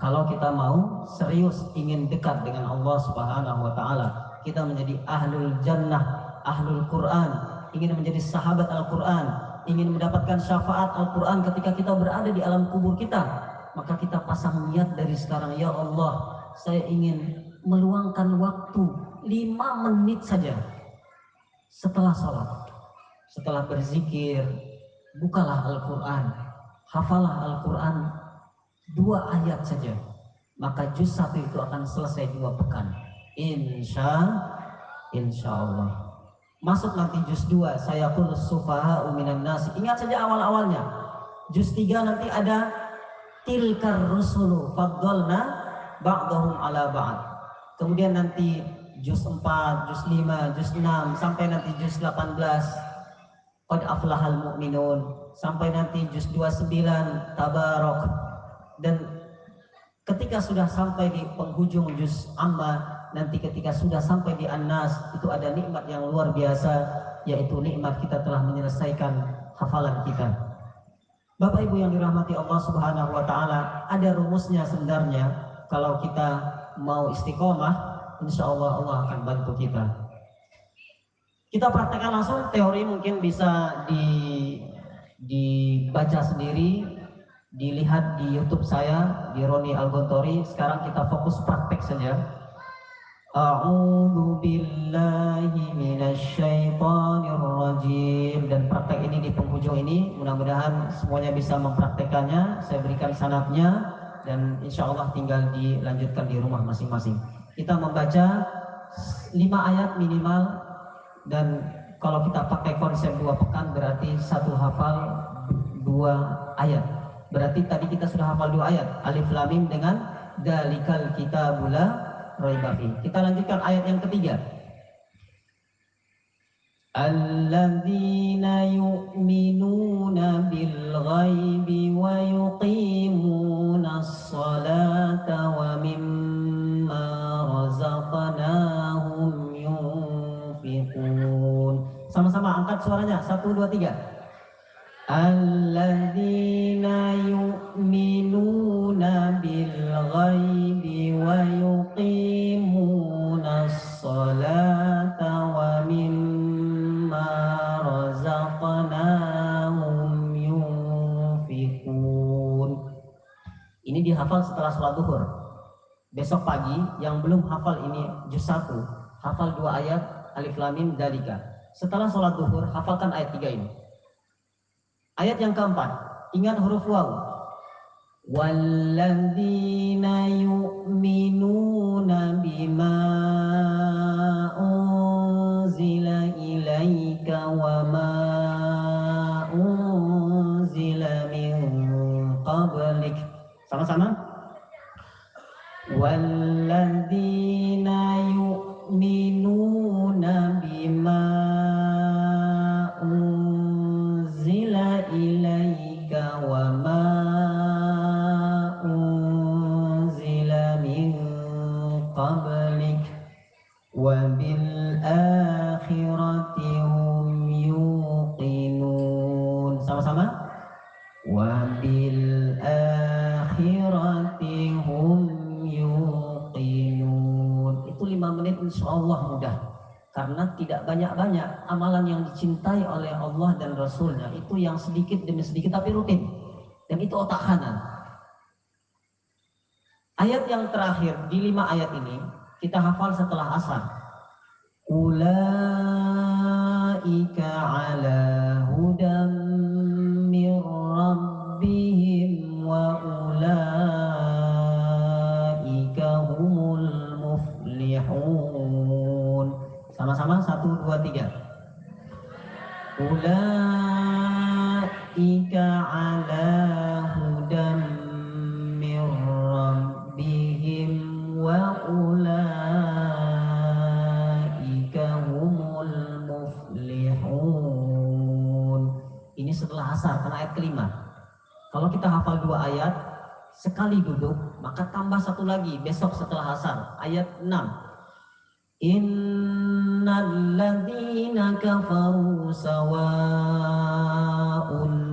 Kalau kita mau serius ingin dekat dengan Allah Subhanahu wa Ta'ala, kita menjadi ahlul jannah, ahlul Quran, ingin menjadi sahabat Al-Quran, ingin mendapatkan syafaat Al-Quran ketika kita berada di alam kubur kita, maka kita pasang niat dari sekarang, ya Allah, saya ingin meluangkan waktu 5 menit saja setelah sholat, setelah berzikir, bukalah Al-Quran, hafalah Al-Quran 2 ayat saja, maka juz 1 itu akan selesai 2 pekan. Insya Allah. Masuk nanti juz 2, saya qul sufaha'u minan nas. Ingat saja awal-awalnya. Juz 3 nanti ada tilkar rusulu faddalna ba'dahum ala ba'd. Kemudian nanti juz 4, juz 5, juz 6, sampai nanti juz 18 qad aflahal mu'minun, sampai nanti juz 29 tabarok. Dan ketika sudah sampai di penghujung juz amma, nanti ketika sudah sampai di An-Nas, itu ada nikmat yang luar biasa, yaitu nikmat kita telah menyelesaikan hafalan kita. Bapak Ibu yang dirahmati Allah Subhanahu wa Ta'ala, ada rumusnya sebenarnya. Kalau kita mau istiqomah, insya Allah Allah akan bantu kita. Kita praktekkan langsung, teori mungkin bisa dibaca sendiri, dilihat di YouTube saya, di Roni Al-Gontori. Sekarang kita fokus praktek saja. A'udzu billahi minasyaitonir rajim. Dan praktek ini di penghujung ini, mudah-mudahan semuanya bisa mempraktekannya. Saya berikan sanadnya dan insya Allah tinggal dilanjutkan di rumah masing-masing. Kita membaca 5 ayat minimal. Dan kalau kita pakai konsep 2 pekan berarti satu hafal 2 ayat. Berarti tadi kita sudah hafal 2 ayat. Alif Lam Mim dengan Dalikal Kitabul La Raiba Fihi. Kita lanjutkan ayat yang ketiga. Alladzina yu'minuna bil ghaibi wa yuqimunas salata wa mimma razaqnahum yunfiqun. Sama-sama angkat suaranya. 1, 2, 3. Alladzina yu'minuna bil ghaibi wa yuqimunas salata wa mimma razaqnahum yunfiqun. Ini dihafal setelah sholat duhur. Besok pagi yang belum hafal ini juz 1, hafal 2 ayat Alif Lam Mim Dalika. Setelah sholat duhur hafalkan ayat 3 ini. Ayat yang keempat, ingat huruf waw. Walladzina yu'minuna bima unzila ilaika wa ma unzila min qablik. Sama-sama. Walladzina yu'minuna bima ilaika wa ma unzila min qablik wa bil akhirati hum yuqinun. Sama-sama. Wa bil akhirati hum yuqinun. Itu 5 menit insyaallah mudah. Karena tidak banyak-banyak amalan yang dicintai oleh Allah dan Rasulnya. Itu yang sedikit demi sedikit tapi rutin. Dan itu otak kanan. Ayat yang terakhir di 5 ayat ini kita hafal setelah asar. Ulaika ala hudam mir rabbihim wa ulaika humul muflihun. Sama-sama 1, 2, 3. Ulaika ala hudam mir rabbihim wa ulaika humul muflihun. Ini setelah asar karena ayat kelima. Kalau kita hafal 2 ayat sekali duduk, maka tambah 1 lagi besok setelah asar ayat 6. Innal ladzina kafaru sawa'un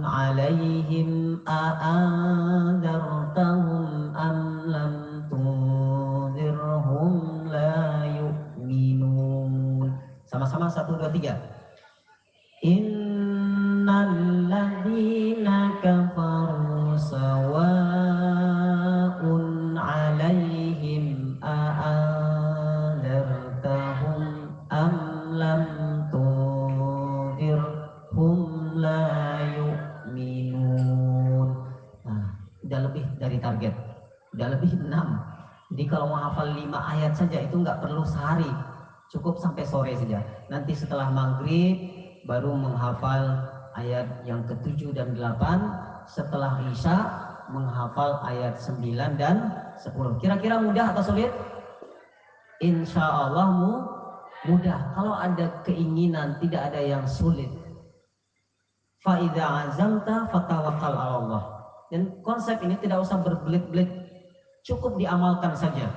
'alaihim a'andartahum am lam tunzirhum la yu'minun. Sama-sama 1, 2, 3. Innal ladzina kafaru sawa'un 'alaihim am lam tunzirhum la yu'minun. Nah, udah lebih dari target. Udah lebih 6. Jadi kalau mau hafal 5 ayat saja itu nggak perlu sehari. Cukup sampai sore saja. Nanti setelah maghrib baru menghafal ayat yang ke-7 dan 8. Setelah Isya menghafal ayat 9 dan 10. Kira-kira mudah atau sulit? Insya Allah mudah. Kalau ada keinginan, tidak ada yang sulit. Fa idza azamta fatawakkal 'ala Allah. Dan konsep ini tidak usah berbelit-belit, cukup diamalkan saja,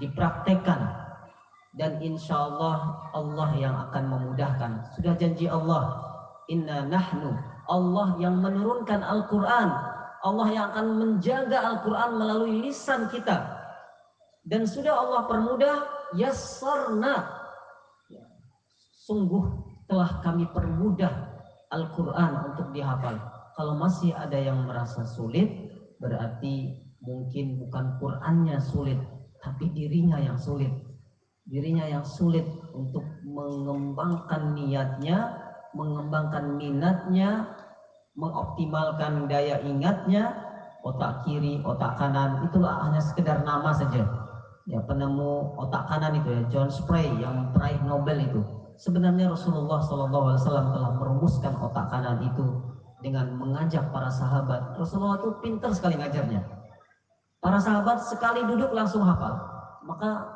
dipraktekkan, dan insya Allah Allah yang akan memudahkan. Sudah janji Allah, inna nahnu, Allah yang menurunkan Al-Quran, Allah yang akan menjaga Al-Quran melalui lisan kita. Dan sudah Allah permudah, yassarna, sungguh telah kami permudah Al-Quran untuk dihafal. Kalau masih ada yang merasa sulit, berarti mungkin bukan Qurannya sulit, tapi dirinya yang sulit. Dirinya yang sulit untuk mengembangkan niatnya, mengembangkan minatnya, mengoptimalkan daya ingatnya. Otak kiri, otak kanan, itulah hanya sekedar nama saja. Ya, penemu otak kanan itu ya, John Spray yang peraih Nobel itu. Sebenarnya Rasulullah SAW telah merumuskan otak kanan itu dengan mengajak para sahabat. Rasulullah itu pintar sekali ngajarnya. Para sahabat sekali duduk langsung hafal. Maka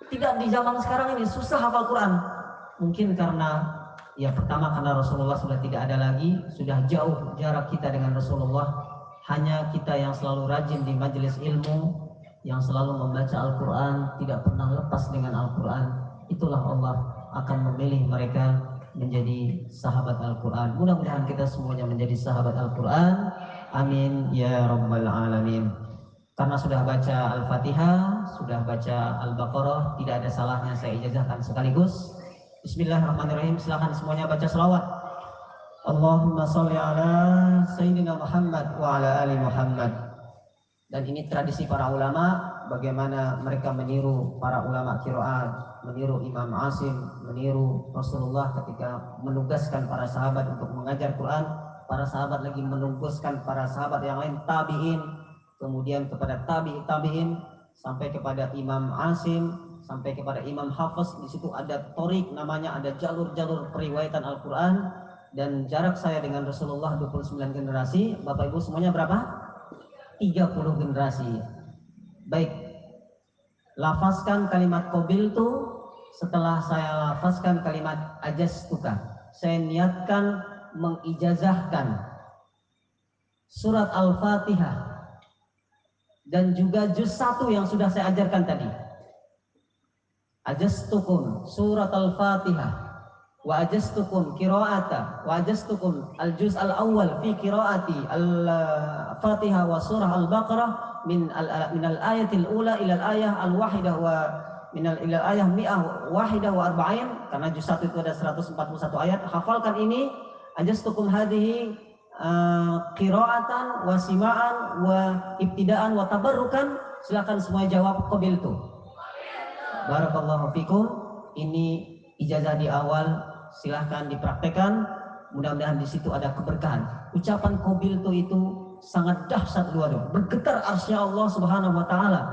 tidak di zaman sekarang ini susah hafal Quran. Mungkin karena ya pertama karena Rasulullah sudah tidak ada lagi, sudah jauh jarak kita dengan Rasulullah. Hanya kita yang selalu rajin di majelis ilmu, yang selalu membaca Al-Quran, tidak pernah lepas dengan Al-Quran. Itulah Allah akan memilih mereka menjadi sahabat Al-Quran. Mudah-mudahan kita semuanya menjadi sahabat Al-Quran. Amin ya rabbal alamin. Karena sudah baca Al-Fatihah, sudah baca Al-Baqarah, tidak ada salahnya saya ijazahkan sekaligus. Bismillahirrahmanirrahim. Silakan semuanya baca selawat. Allahumma sholli ala Sayyidina Muhammad wa ala ali Muhammad. Dan ini tradisi para ulama, bagaimana mereka meniru para ulama qiraat, meniru Imam Asim, meniru Rasulullah ketika menugaskan para sahabat untuk mengajar Quran. Para sahabat lagi menugaskan para sahabat yang lain, tabi'in, kemudian kepada tabi'in, sampai kepada Imam Asim, sampai kepada Imam Hafiz. Di situ ada torik, namanya ada jalur-jalur periwayatan Al-Quran. Dan jarak saya dengan Rasulullah 29 generasi. Bapak Ibu semuanya berapa? 30 generasi. Baik, lafazkan kalimat qabiltu. Setelah saya lafazkan kalimat ajastuka, saya niatkan mengijazahkan surat Al-Fatihah dan juga juz 1 yang sudah saya ajarkan tadi. Ajastukum surat Al-Fatihah wa ajastukum qiraata wa ajastukum al-juz al-awwal fi qiraati al-Fatihah wa surah Al-Baqarah min al-ayatil ula ila al-ayah al-wahidah wa min ila al-ayah 141 karena juz 1 itu ada 141 ayat. Hafalkan ini. Ajastukum hadhihi qiraatan wa sima'an wa ibtidaan wa tabarrukan. Silakan semua jawab qabiltu. Barakallahu fikum. Ini ijazah di awal, silahkan dipraktekkan. Mudah-mudahan di situ ada keberkahan. Ucapan qabiltu itu sangat dahsyat luar biasa. Bergetar arsy Allah Subhanahu wa taala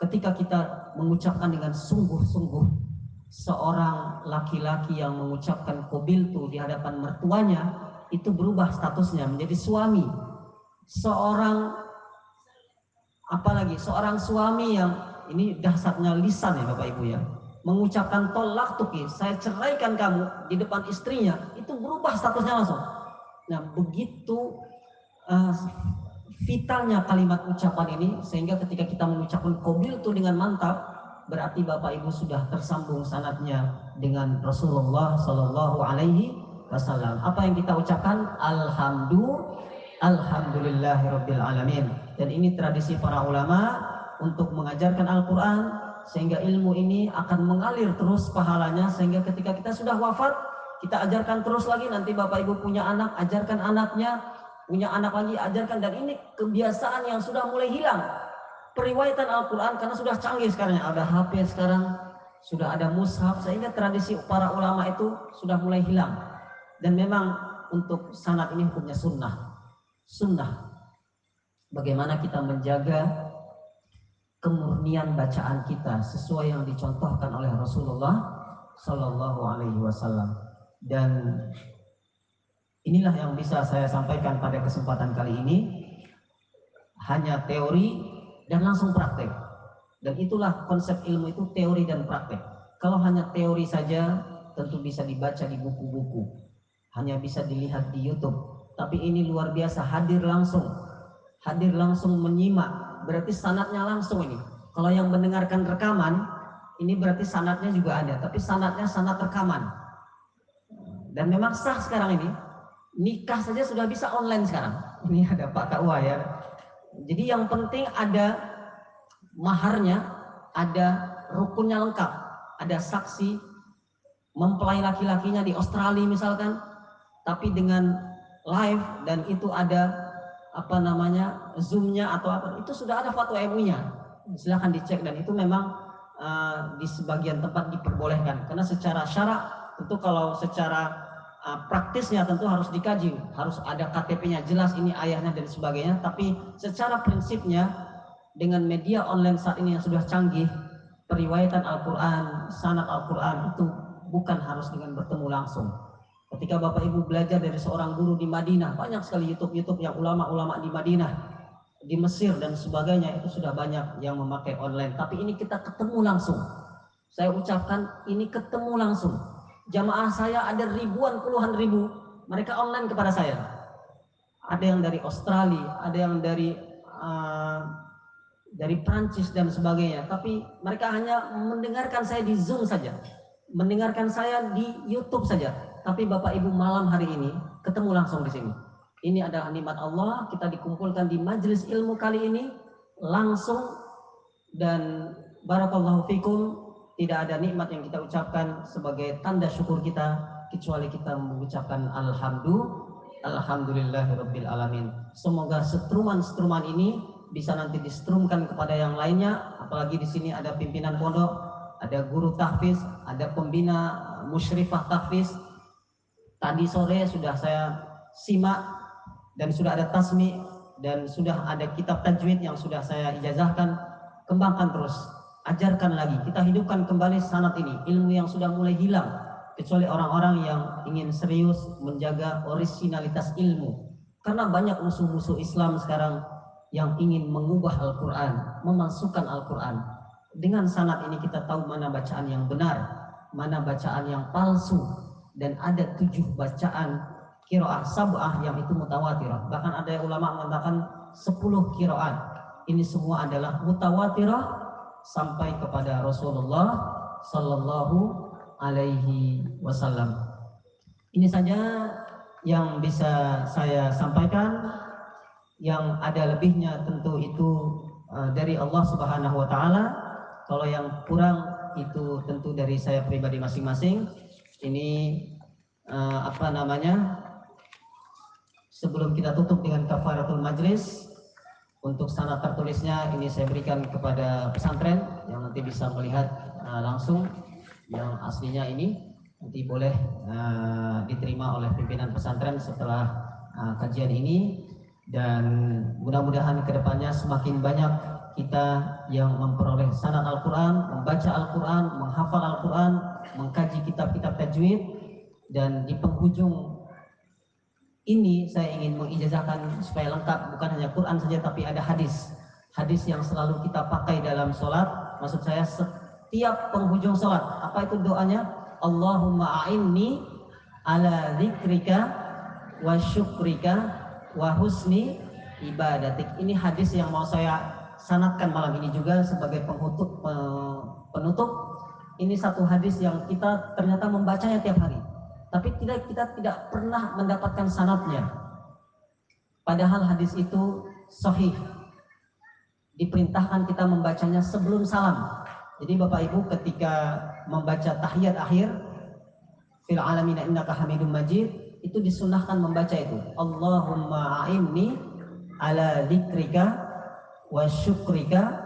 ketika kita mengucapkan dengan sungguh-sungguh. Seorang laki-laki yang mengucapkan qabiltu di hadapan mertuanya itu berubah statusnya menjadi suami. Seorang suami yang ini dahsyatnya lisan ya Bapak Ibu ya, mengucapkan tolak tuki, saya ceraikan kamu di depan istrinya, itu berubah statusnya langsung. Nah begitu vitalnya kalimat ucapan ini, sehingga ketika kita mengucapkan qabiltu dengan mantap, berarti Bapak Ibu sudah tersambung sanadnya dengan Rasulullah Sallallahu Alaihi Wasallam. Apa yang kita ucapkan? Alhamdulillahirabbil alamin. Dan ini tradisi para ulama untuk mengajarkan Al-Quran, sehingga ilmu ini akan mengalir terus pahalanya, sehingga ketika kita sudah wafat, kita ajarkan terus lagi. Nanti Bapak Ibu punya anak, ajarkan anaknya, punya anak lagi, ajarkan. Dan ini kebiasaan yang sudah mulai hilang. Periwayatan Al-Quran karena sudah canggih sekarang, ada HP sekarang, sudah ada mushaf, sehingga tradisi para ulama itu sudah mulai hilang. Dan memang untuk sanad ini hukumnya sunnah. Bagaimana kita menjaga kemurnian bacaan kita sesuai yang dicontohkan oleh Rasulullah Sallallahu Alaihi Wasallam. Dan inilah yang bisa saya sampaikan pada kesempatan kali ini. Hanya teori dan langsung praktek. Dan itulah konsep ilmu itu, teori dan praktek. Kalau hanya teori saja tentu bisa dibaca di buku-buku, hanya bisa dilihat di YouTube. Tapi ini luar biasa, hadir langsung menyimak, berarti sanadnya langsung ini. Kalau yang mendengarkan rekaman, ini berarti sanadnya juga ada, tapi sanadnya sanad rekaman. Dan memang sah sekarang ini, nikah saja sudah bisa online sekarang. Ini ada Pak KUA ya. Jadi yang penting ada maharnya, ada rukunnya lengkap, ada saksi, mempelai laki-lakinya di Australia misalkan, tapi dengan live dan itu ada apa namanya zoomnya atau apa, itu sudah ada fatwa MUI-nya, silahkan dicek, dan itu memang di sebagian tempat diperbolehkan, karena secara syarak tentu kalau secara praktisnya tentu harus dikaji, harus ada KTP-nya jelas ini ayahnya dan sebagainya, tapi secara prinsipnya dengan media online saat ini yang sudah canggih, periwayatan Al-Quran, sanad Al-Quran itu bukan harus dengan bertemu langsung. Ketika Bapak Ibu belajar dari seorang guru di Madinah, banyak sekali YouTube yang ulama-ulama di Madinah, di Mesir dan sebagainya, itu sudah banyak yang memakai online. Tapi ini kita ketemu langsung. Saya ucapkan ini ketemu langsung. Jamaah saya ada ribuan, puluhan ribu, mereka online kepada saya. Ada yang dari Australia, ada yang dari Prancis dan sebagainya. Tapi mereka hanya mendengarkan saya di Zoom saja, mendengarkan saya di YouTube saja. Tapi Bapak Ibu malam hari ini ketemu langsung di sini. Ini adalah nikmat Allah, kita dikumpulkan di majelis ilmu kali ini langsung, dan barakallahu fikum, tidak ada nikmat yang kita ucapkan sebagai tanda syukur kita kecuali kita mengucapkan alhamdulillahirabbil alamin. Semoga setruman-setruman ini bisa nanti distrumkan kepada yang lainnya, apalagi di sini ada pimpinan pondok, ada guru tahfiz, ada pembina musyrifah tahfiz. Tadi sore sudah saya simak dan sudah ada tasmi dan sudah ada kitab tajwid yang sudah saya ijazahkan. Kembangkan terus, ajarkan lagi, kita hidupkan kembali sanad ini, ilmu yang sudah mulai hilang, kecuali orang-orang yang ingin serius menjaga orisinalitas ilmu. Karena banyak musuh-musuh Islam sekarang yang ingin mengubah Al-Quran, memasukkan Al-Quran. Dengan sanad ini kita tahu mana bacaan yang benar, mana bacaan yang palsu. Dan ada 7 bacaan qiraah sab'ah yang itu mutawatirah. Bahkan ada ulama mengatakan 10 qiraat. Ini semua adalah mutawatirah sampai kepada Rasulullah sallallahu alaihi wasallam. Ini saja yang bisa saya sampaikan. Yang ada lebihnya tentu itu dari Allah Subhanahu wa taala. Kalau yang kurang itu tentu dari saya pribadi masing-masing. Ini sebelum kita tutup dengan kafaratul majlis, untuk sanad tertulisnya ini saya berikan kepada pesantren yang nanti bisa melihat langsung yang aslinya, ini nanti boleh diterima oleh pimpinan pesantren setelah kajian ini. Dan mudah-mudahan kedepannya semakin banyak kita yang memperoleh sanad Al-Quran, membaca Al-Quran, menghafal Al-Quran, mengkaji kitab-kitab tajwid. Dan di penghujung ini saya ingin mengijazahkan supaya lengkap, bukan hanya Quran saja tapi ada hadis yang selalu kita pakai dalam sholat. Maksud saya setiap penghujung sholat, apa itu doanya? Allahumma a'inni ala dzikrika wa syukrika wa husni ibadatik. Ini hadis yang mau saya sanadkan malam ini juga sebagai penutup. Ini satu hadis yang kita ternyata membacanya tiap hari, tapi kita tidak pernah mendapatkan sanadnya. Padahal hadis itu sahih. Diperintahkan kita membacanya sebelum salam. Jadi Bapak Ibu ketika membaca tahiyat akhir, fil alamina innaka hamidum majid, itu disunahkan membaca itu. Allahumma a'inni ala dzikrika wa syukrika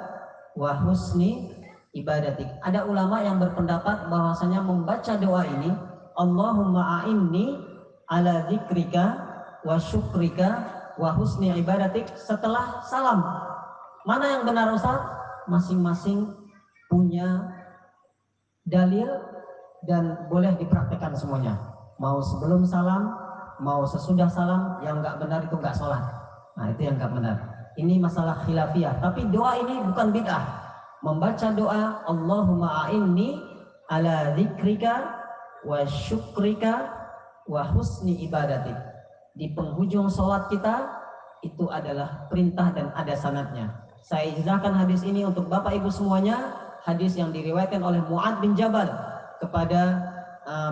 wa husni ibadatik. Ada ulama yang berpendapat bahwasanya membaca doa ini, Allahumma a'inni ala dzikrika wa syukrika wa husni ibadatik, setelah salam. Mana yang benar Ustaz? Masing-masing punya dalil dan boleh dipraktekkan semuanya. Mau sebelum salam, mau sesudah salam. Yang nggak benar itu nggak sholat. Nah itu yang nggak benar. Ini masalah khilafiyah. Tapi doa ini bukan bid'ah. Membaca doa Allahumma a'inni ala dzikrika wa syukrika wa husni ibadatik, di penghujung sholat kita, itu adalah perintah dan ada sanadnya. Saya ijazahkan hadis ini untuk Bapak Ibu semuanya. Hadis yang diriwayatkan oleh Mu'adz bin Jabal kepada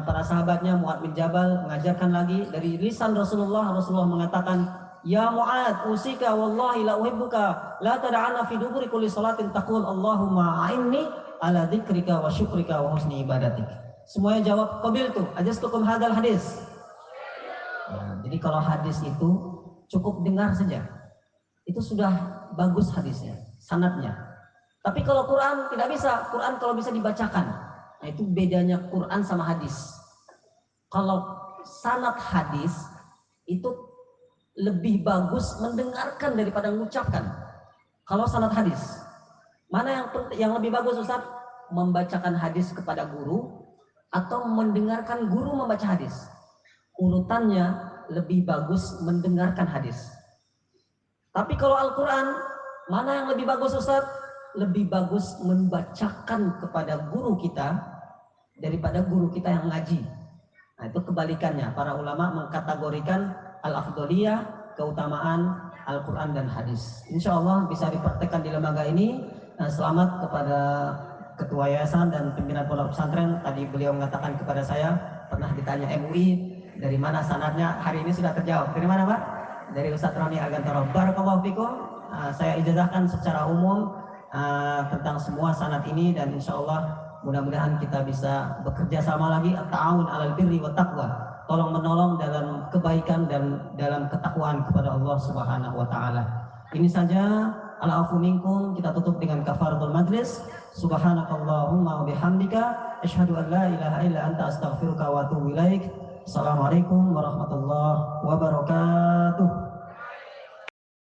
para sahabatnya. Mu'adz bin Jabal mengajarkan lagi dari lisan Rasulullah. Rasulullah mengatakan, ya Mu'adz, usika wallahi la uhibbuka la tad'ana fi duburi kulli salatin taqul Allahumma a'inni ala dzikrika wa syukrika wa husni ibadatik. Semuanya jawab qabiltu, ajastukum hadzal hadis. Nah, jadi kalau hadis itu cukup dengar saja, itu sudah bagus hadisnya, sanadnya. Tapi kalau Quran tidak bisa, Quran kalau bisa dibacakan. Nah, itu bedanya Quran sama hadis. Kalau sanad hadis itu lebih bagus mendengarkan daripada mengucapkan. Kalau sanad hadis, mana yang lebih bagus Ustaz? Membacakan hadis kepada guru atau mendengarkan guru membaca hadis? Urutannya lebih bagus mendengarkan hadis. Tapi kalau Al-Quran, mana yang lebih bagus Ustaz? Lebih bagus membacakan kepada guru kita daripada guru kita yang ngaji. Nah, itu kebalikannya. Para ulama mengkategorikan al-afdoliyah, keutamaan Al-Quran dan hadis. Insya Allah bisa dipraktekkan di lembaga ini. Selamat kepada Ketua Yayasan dan pimpinan Pondok Pesantren. Tadi beliau mengatakan kepada saya, pernah ditanya MUI, dari mana sanadnya, hari ini sudah terjawab. Dari mana Pak? Dari Ustadz Roni Agantoro. Barakallahu fikum. Saya ijazahkan secara umum tentang semua sanad ini, dan insya Allah mudah-mudahan kita bisa bekerja sama lagi, ta'awun 'alal birri wat taqwa, tolong menolong dalam kebaikan dan dalam ketakwaan kepada Allah Subhanahu wa taala. Ini saja, al-afu minkum, kita tutup dengan kafaratul majlis. Subhanakallahumma wa bihamdika asyhadu an la ilaha illa anta astaghfiruka wa atubu ilaik. Assalamualaikum warahmatullahi wabarakatuh.